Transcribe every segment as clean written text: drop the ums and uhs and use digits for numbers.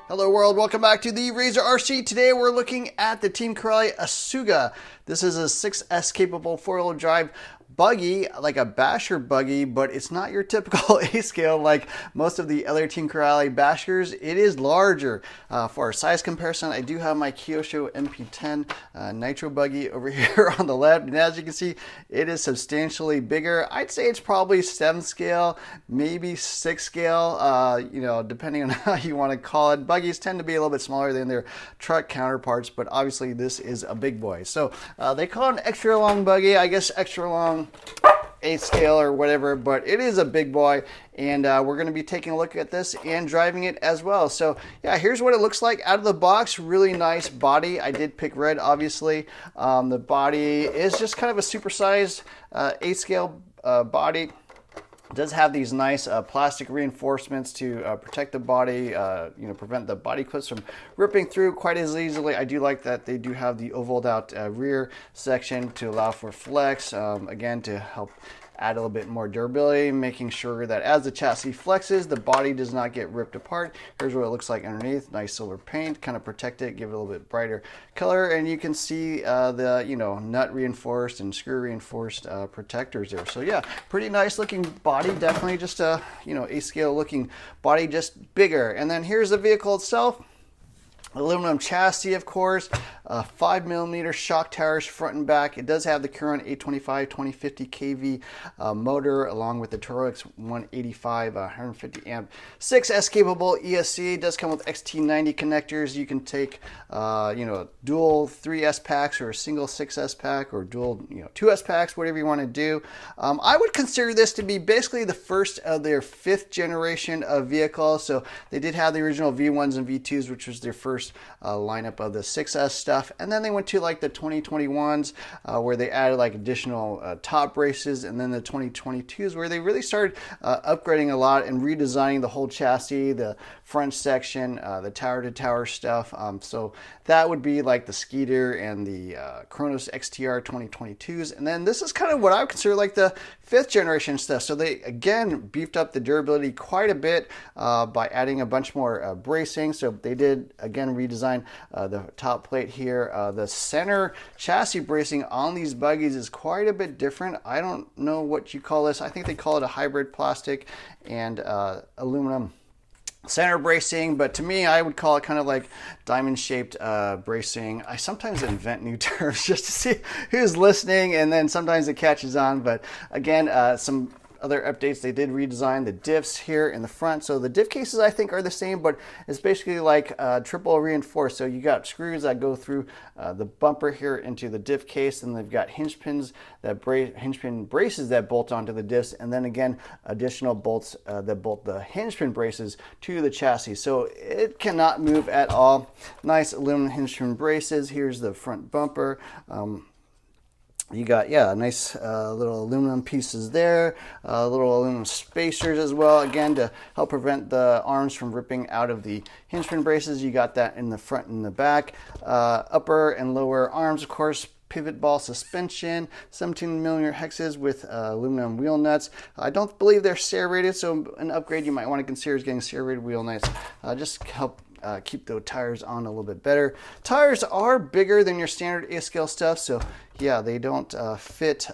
Hello world, welcome back to the Razor RC. Today we're looking at the Team Corelli Asuga. This is a 6S capable 4-wheel drive buggy, like a basher buggy, but it's not your typical A-scale like most of the other Team Corelli bashers. It is larger. For a size comparison, I do have my Kyosho MP10 Nitro buggy over here on the left, and as you can see, it is substantially bigger. I'd say it's probably 7 scale, maybe 6 scale, you know, depending on how you want to call it. Buggies tend to be a little bit smaller than their truck counterparts, but obviously this is a big boy. So they call it an extra long buggy, I guess extra long 8 scale or whatever, but it is a big boy, and we're going to be taking a look at this and driving it as well. So yeah, here's what it looks like out of the box. Really nice body. I did pick red, obviously. The body is just kind of a supersized 8 scale body. It does have these nice plastic reinforcements to protect the body, you know, prevent the body clips from ripping through quite as easily. I do like that they do have the ovaled out rear section to allow for flex, again, to help add a little bit more durability, making sure that as the chassis flexes, the body does not get ripped apart. Here's what it looks like underneath. Nice silver paint, kind of protect it, give it a little bit brighter color, and you can see the, you know, nut reinforced and screw reinforced protectors there. So yeah, pretty nice looking body. Definitely just a, you know, A-scale looking body, just bigger. And then here's the vehicle itself. Aluminum chassis, of course, 5mm shock towers front and back. It does have the current 825 2050 kV motor, along with the Torx 185 150 amp 6S capable ESC. It does come with XT90 connectors. You can take you know, dual 3S packs or a single 6S pack, or dual, you know, 2S packs, whatever you want to do. I would consider this to be basically the first of their 5th generation of vehicles. So they did have the original V1s and V2s, which was their first lineup of the 6S stuff, and then they went to like the 2021s where they added like additional top braces, and then the 2022s where they really started upgrading a lot and redesigning the whole chassis, the front section, the tower to tower stuff. So that would be like the Skeeter and the Kronos XTR 2022s, and then this is kind of what I would consider like the 5th generation stuff. So they again beefed up the durability quite a bit by adding a bunch more bracing. So they did again redesign the top plate here. The center chassis bracing on these buggies is quite a bit different. I don't know what you call this. I think they call it a hybrid plastic and aluminum center bracing, but to me, I would call it kind of like diamond-shaped bracing. I sometimes invent new terms just to see who's listening, and then sometimes it catches on. But again, some other updates, they did redesign the diffs here in the front. So the diff cases I think are the same, but it's basically like triple reinforced. So you got screws that go through the bumper here into the diff case, and they've got hinge pins that hinge pin braces that bolt onto the diffs, and then again additional bolts that bolt the hinge pin braces to the chassis. So it cannot move at all. Nice aluminum hinge pin braces. Here's the front bumper. You got, yeah, nice little aluminum pieces there, little aluminum spacers as well, again, to help prevent the arms from ripping out of the hinge pin braces. You got that in the front and the back. Upper and lower arms, of course, pivot ball suspension, 17mm hexes with aluminum wheel nuts. I don't believe they're serrated, so an upgrade you might want to consider is getting serrated wheel nuts. Just help keep the tires on a little bit better. Tires are bigger than your standard A-scale stuff, so yeah, they don't fit,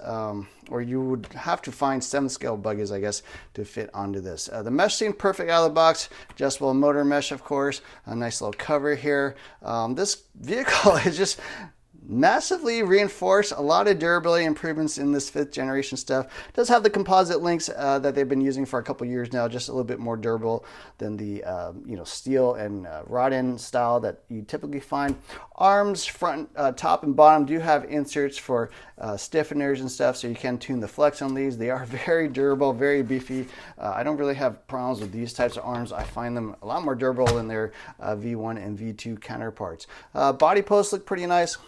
or you would have to find 7-scale buggies, I guess, to fit onto this. The mesh seemed perfect out of the box. Adjustable motor mesh, of course. A nice little cover here. This vehicle is just massively reinforced. A lot of durability improvements in this 5th generation stuff. It does have the composite links that they've been using for a couple years now, just a little bit more durable than the you know, steel and rod-end style that you typically find. Arms, front, top, and bottom do have inserts for stiffeners and stuff, so you can tune the flex on these. They are very durable, very beefy. I don't really have problems with these types of arms. I find them a lot more durable than their V1 and V2 counterparts. Body posts look pretty nice.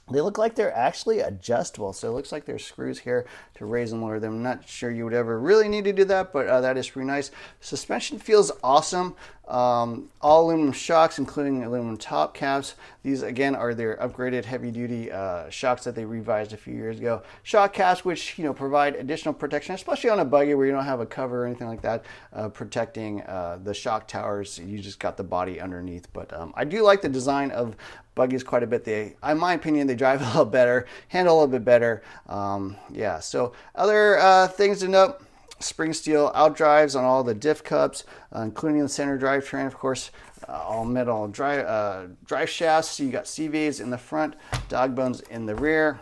They look like they're actually adjustable, so it looks like there's screws here to raise and lower them. I'm not sure you would ever really need to do that, but that is pretty nice. Suspension feels awesome. All aluminum shocks, including aluminum top caps. These again are their upgraded heavy-duty shocks that they revised a few years ago. Shock caps, which provide additional protection, especially on a buggy where you don't have a cover or anything like that, protecting the shock towers. You just got the body underneath. But I do like the design of buggies quite a bit. They, in my opinion, they drive a little better, handle a little bit better. Yeah. So other things to note. Spring steel outdrives on all the diff cups, including the center drivetrain, of course, all metal drive shafts. So you got CVs in the front, dog bones in the rear.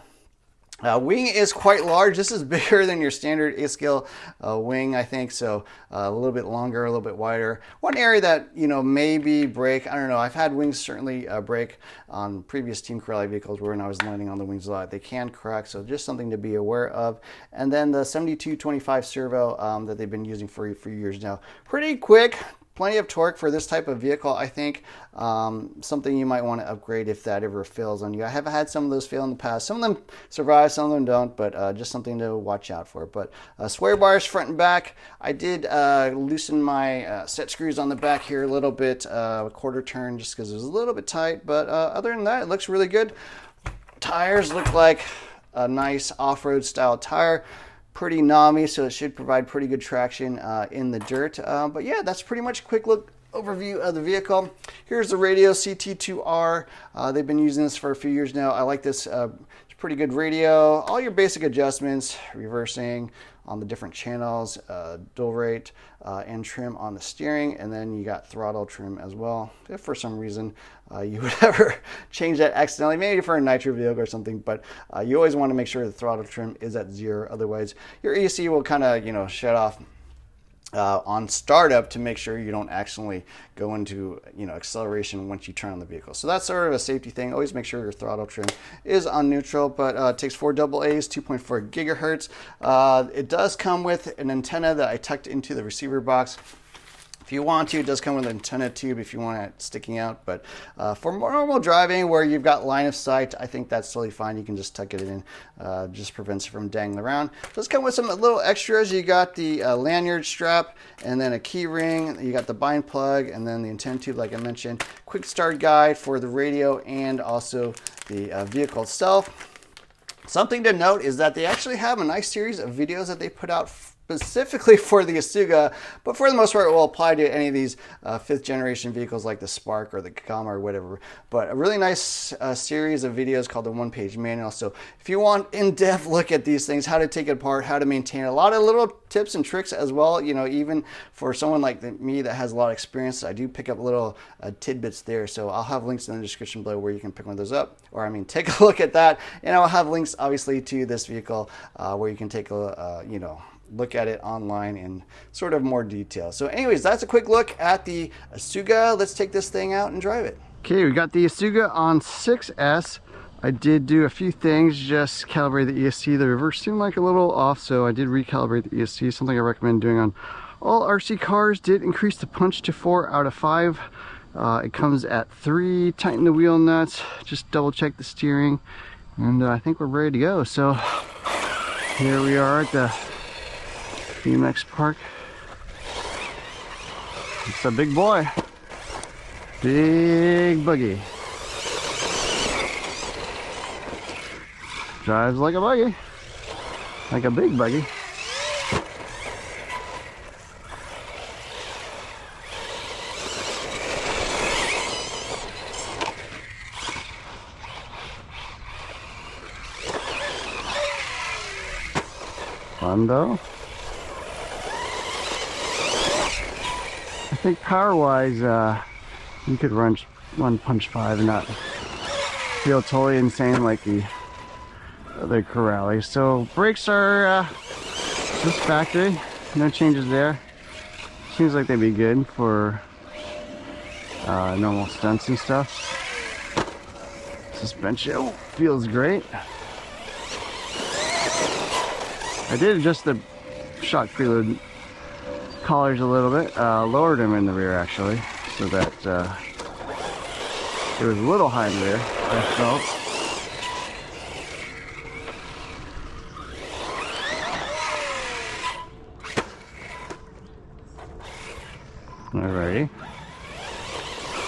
Wing is quite large. This is bigger than your standard A-scale wing, I think, so a little bit longer, a little bit wider. One area that, maybe break, I don't know, I've had wings certainly break on previous Team Corelli vehicles when I was landing on the wings a lot. They can crack, so just something to be aware of. And then the 7225 servo that they've been using for a few years now. Pretty quick. Plenty of torque for this type of vehicle, I think. Something you might want to upgrade if that ever fails on you. I have had some of those fail in the past. Some of them survive, some of them don't, but just something to watch out for. But sway bars front and back. I did loosen my set screws on the back here a little bit, a quarter turn, just because it was a little bit tight. But other than that, it looks really good. Tires look like a nice off-road style tire. Pretty knobby, so it should provide pretty good traction in the dirt. But yeah, that's pretty much a quick look overview of the vehicle. Here's the radio, CT2R. They've been using this for a few years now. I like this. It's pretty good radio. All your basic adjustments, reversing on the different channels, dual rate and trim on the steering, and then you got throttle trim as well. If for some reason you would ever change that accidentally, maybe for a nitro vehicle or something, but you always want to make sure the throttle trim is at 0. Otherwise, your EC will kind of shut off on startup to make sure you don't accidentally go into acceleration once you turn on the vehicle. So that's sort of a safety thing. Always make sure your throttle trim is on neutral, but it takes 4 AA's, 2.4 gigahertz. It does come with an antenna that I tucked into the receiver box. If you want to, it does come with an antenna tube if you want it sticking out, but for normal driving where you've got line of sight, I think that's totally fine. You can just tuck it in, just prevents it from dangling around. It does come with some little extras. You got the lanyard strap and then a key ring. You got the bind plug and then the antenna tube like I mentioned. Quick start guide for the radio and also the vehicle itself. Something to note is that they actually have a nice series of videos that they put out specifically for the Asuga, but for the most part it will apply to any of these 5th generation vehicles like the Spark or the Kagama or whatever. But a really nice series of videos called the one-page manual. So if you want in-depth look at these things, how to take it apart, how to maintain it, a lot of little tips and tricks as well. Even for someone like me that has a lot of experience, I do pick up little tidbits there. So I'll have links in the description below where you can pick one of those up, or take a look at that. And I'll have links obviously to this vehicle where you can take a look at it online in sort of more detail. So anyways, that's a quick look at the Asuga. Let's take this thing out and drive it. Okay, we got the Asuga on 6S. I did do a few things, just calibrate the ESC. The reverse seemed like a little off, so I did recalibrate the ESC, something I recommend doing on all RC cars. Did increase the punch to 4 out of 5. It comes at 3. Tighten the wheel nuts, just double check the steering, and I think we're ready to go. So here we are at the BMX Park. It's a big boy. Big buggy. Drives like a buggy. Like a big buggy. Fun though. I think power-wise, you could run punch 5 and not feel totally insane like the other Corelli. So brakes are just factory, no changes there. Seems like they'd be good for normal stunts and stuff. Suspension feels great. I did adjust the shock preload collars a little bit, lowered them in the rear actually, so that it was a little high in the rear, I felt. Alrighty.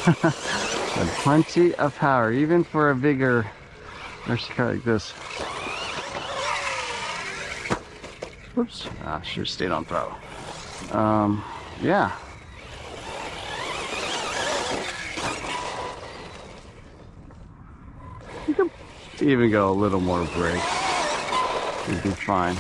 And plenty of power, even for a bigger RC car like this. Whoops, I should have stayed on throttle. Yeah. You could even go a little more brake. You'd be fine.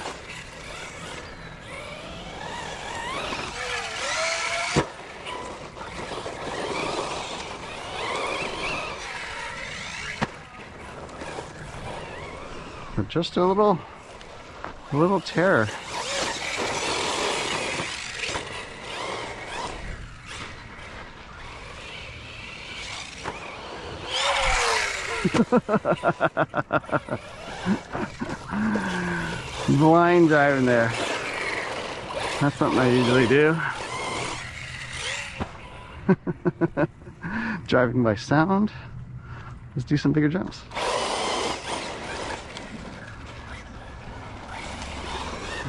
But just a little terror. Blind driving there. That's something I usually do. Driving by sound. Let's do some bigger jumps.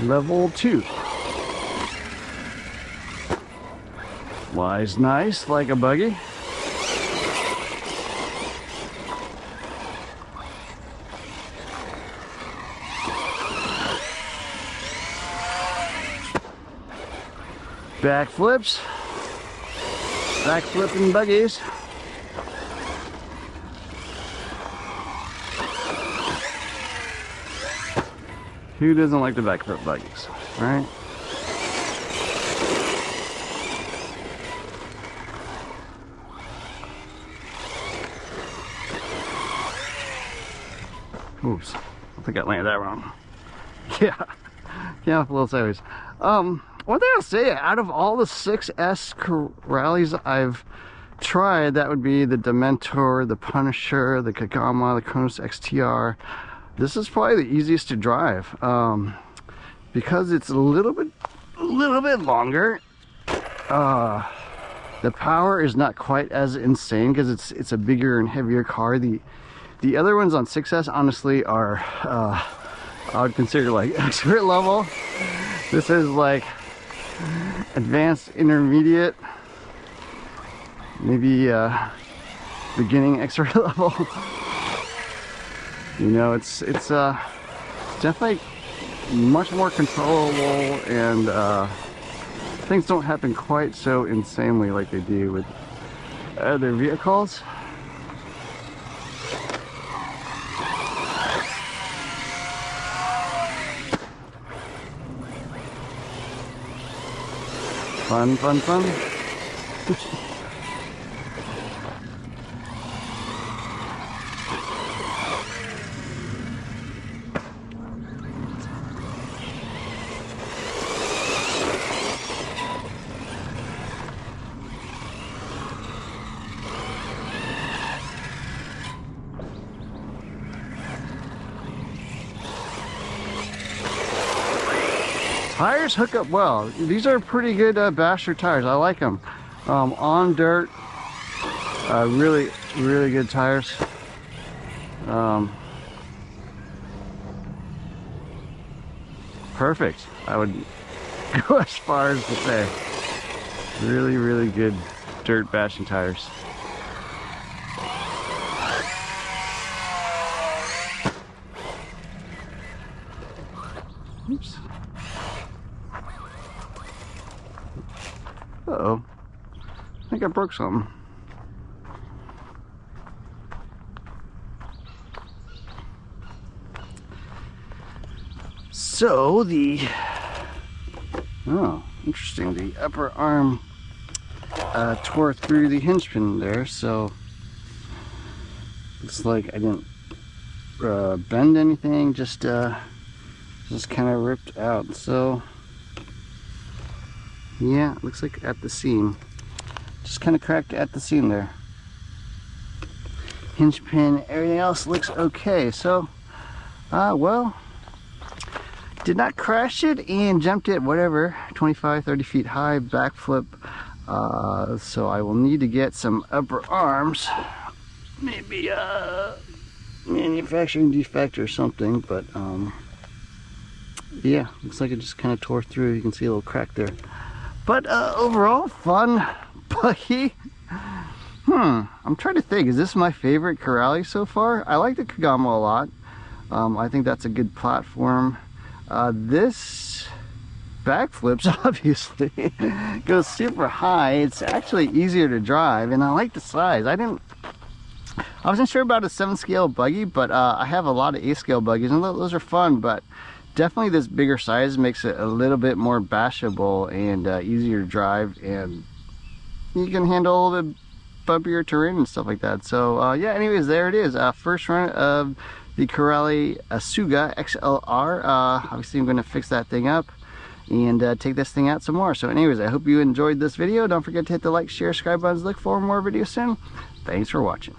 Level 2. Flies nice like a buggy. Backflips. Backflipping buggies. Who doesn't like the backflip buggies, right? Oops, I think I landed that wrong. Yeah, a little sideways. One thing I'll say, out of all the 6S rallies I've tried, that would be the Dementor, the Punisher, the Kagama, the Kronos XTR. This is probably the easiest to drive because it's a little bit longer. The power is not quite as insane because it's a bigger and heavier car. The other ones on 6S honestly are I would consider like expert level. This is like advanced, intermediate, maybe beginning expert level. You know, it's definitely much more controllable, and things don't happen quite so insanely like they do with other vehicles. Fun, fun, fun. Tires hook up well. These are pretty good basher tires. I like them. On dirt, really good tires. Perfect. I would go as far as to say really good dirt bashing tires. Oops. Uh-oh. I think I broke something. So oh, interesting, the upper arm tore through the hinge pin there, so looks like I didn't bend anything, just kind of ripped out. So yeah, it looks like at the seam, just kind of cracked at the seam there. Hinge pin, everything else looks okay. So well, did not crash it and jumped it whatever 25-30 feet high backflip. So I will need to get some upper arms, maybe manufacturing defect or something, but yeah, looks like it just kind of tore through. You can see a little crack there, but overall fun buggy. I'm trying to think, is this my favorite Corrali so far? I like the Kagama a lot. I think that's a good platform. This backflips, obviously, goes super high. It's actually easier to drive, and I like the size. I wasn't sure about a 7 scale buggy, but I have a lot of 8 scale buggies, and those are fun, but definitely this bigger size makes it a little bit more bashable and easier to drive, and you can handle a little bit bumpier terrain and stuff like that. So yeah, anyways, there it is. First run of the Corrali Asuga XLR. Obviously I'm going to fix that thing up and take this thing out some more. So anyways, I hope you enjoyed this video. Don't forget to hit the like, share, subscribe buttons. Look for more videos soon. Thanks for watching.